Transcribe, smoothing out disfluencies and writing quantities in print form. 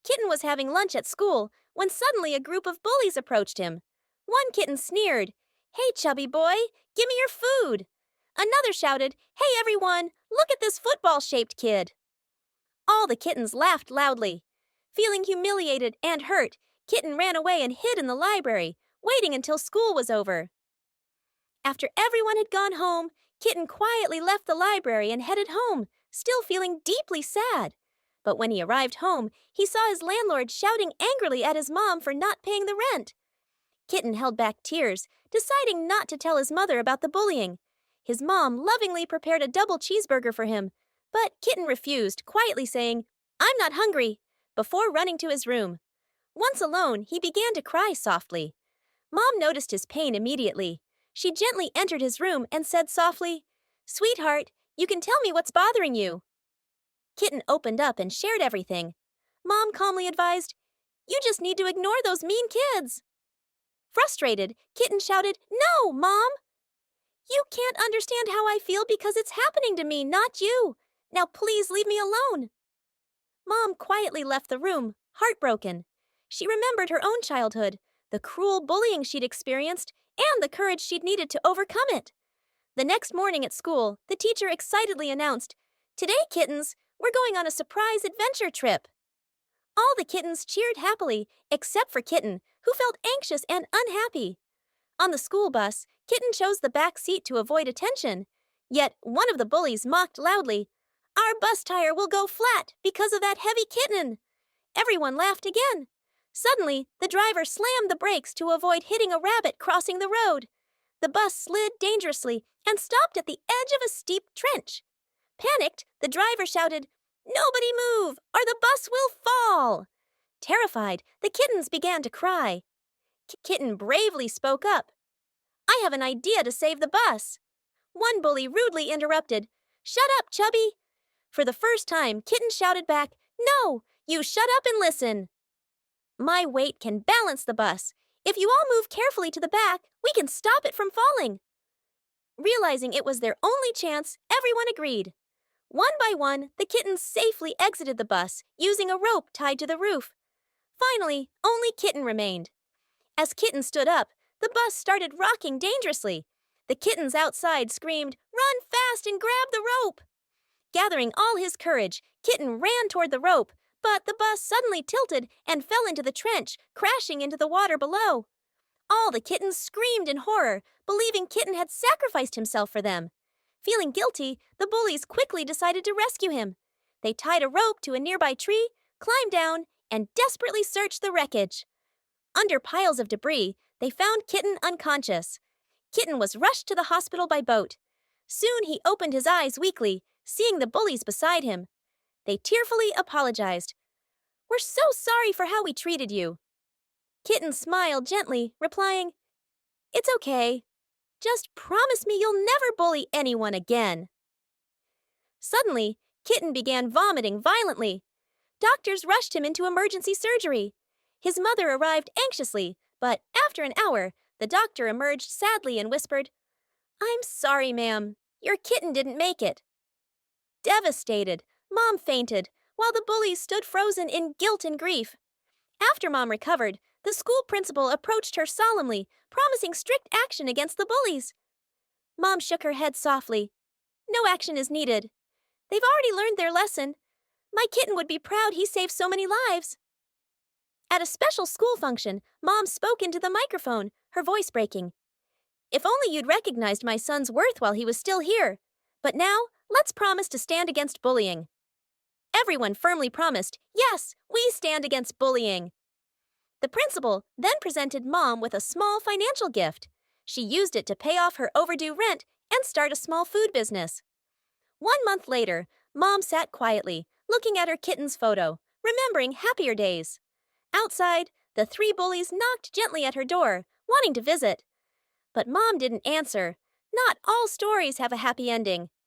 Kitten was having lunch at school when suddenly a group of bullies approached him. One kitten sneered, "Hey, chubby boy, give me your food." Another shouted, "Hey, everyone, look at this football-shaped kid." All the kittens laughed loudly. Feeling humiliated and hurt, Kitten ran away and hid in the library, waiting until school was over. After everyone had gone home, Kitten quietly left the library and headed home, still feeling deeply sad. But when he arrived home, he saw his landlord shouting angrily at his mom for not paying the rent. Kitten held back tears, deciding not to tell his mother about the bullying. His mom lovingly prepared a double cheeseburger for him, but Kitten refused, quietly saying, "I'm not hungry," before running to his room. Once alone, he began to cry softly. Mom noticed his pain immediately. She gently entered his room and said softly, "Sweetheart, you can tell me what's bothering you." Kitten opened up and shared everything. Mom calmly advised, "You just need to ignore those mean kids." Frustrated, Kitten shouted, "No, Mom! You can't understand how I feel because it's happening to me, not you. Now please leave me alone." Mom quietly left the room, heartbroken. She remembered her own childhood, the cruel bullying she'd experienced, and the courage she'd needed to overcome it. The next morning at school, the teacher excitedly announced, "Today, kittens, we're going on a surprise adventure trip." All the kittens cheered happily, except for Kitten, who felt anxious and unhappy. On the school bus, Kitten chose the back seat to avoid attention. Yet one of the bullies mocked loudly, "Our bus tire will go flat because of that heavy kitten." Everyone laughed again. Suddenly, the driver slammed the brakes to avoid hitting a rabbit crossing the road. The bus slid dangerously and stopped at the edge of a steep trench. Panicked, the driver shouted, "Nobody move, or the bus will fall!" Terrified, the kittens began to cry. Kitten bravely spoke up, "I have an idea to save the bus." One bully rudely interrupted, "Shut up, Chubby!" For the first time, Kitten shouted back, "No, you shut up and listen." "My weight can balance the bus. If you all move carefully to the back, we can stop it from falling." Realizing it was their only chance, everyone agreed. One by one, the kittens safely exited the bus, using a rope tied to the roof. Finally, only Kitten remained. As Kitten stood up, the bus started rocking dangerously. The kittens outside screamed, "Run fast and grab the rope!" Gathering all his courage, Kitten ran toward the rope, but the bus suddenly tilted and fell into the trench, crashing into the water below. All the kittens screamed in horror, believing Kitten had sacrificed himself for them. Feeling guilty, the bullies quickly decided to rescue him. They tied a rope to a nearby tree, climbed down, and desperately searched the wreckage. Under piles of debris, they found Kitten unconscious. Kitten was rushed to the hospital by boat. Soon he opened his eyes weakly, seeing the bullies beside him. They tearfully apologized. "We're so sorry for how we treated you." Kitten smiled gently, replying, "It's okay. Just promise me you'll never bully anyone again." Suddenly, Kitten began vomiting violently. Doctors rushed him into emergency surgery. His mother arrived anxiously, but after an hour, the doctor emerged sadly and whispered, "I'm sorry, ma'am. Your kitten didn't make it." Devastated, Mom fainted, while the bullies stood frozen in guilt and grief. After Mom recovered, the school principal approached her solemnly, promising strict action against the bullies. Mom shook her head softly. "No action is needed. They've already learned their lesson. My kitten would be proud he saved so many lives." At a special school function, Mom spoke into the microphone, her voice breaking. "If only you'd recognized my son's worth while he was still here. But now, let's promise to stand against bullying." Everyone firmly promised, "Yes, we stand against bullying." The principal then presented Mom with a small financial gift. She used it to pay off her overdue rent and start a small food business. 1 month later, Mom sat quietly, looking at her kitten's photo, remembering happier days. Outside, the 3 bullies knocked gently at her door, wanting to visit. But Mom didn't answer. Not all stories have a happy ending.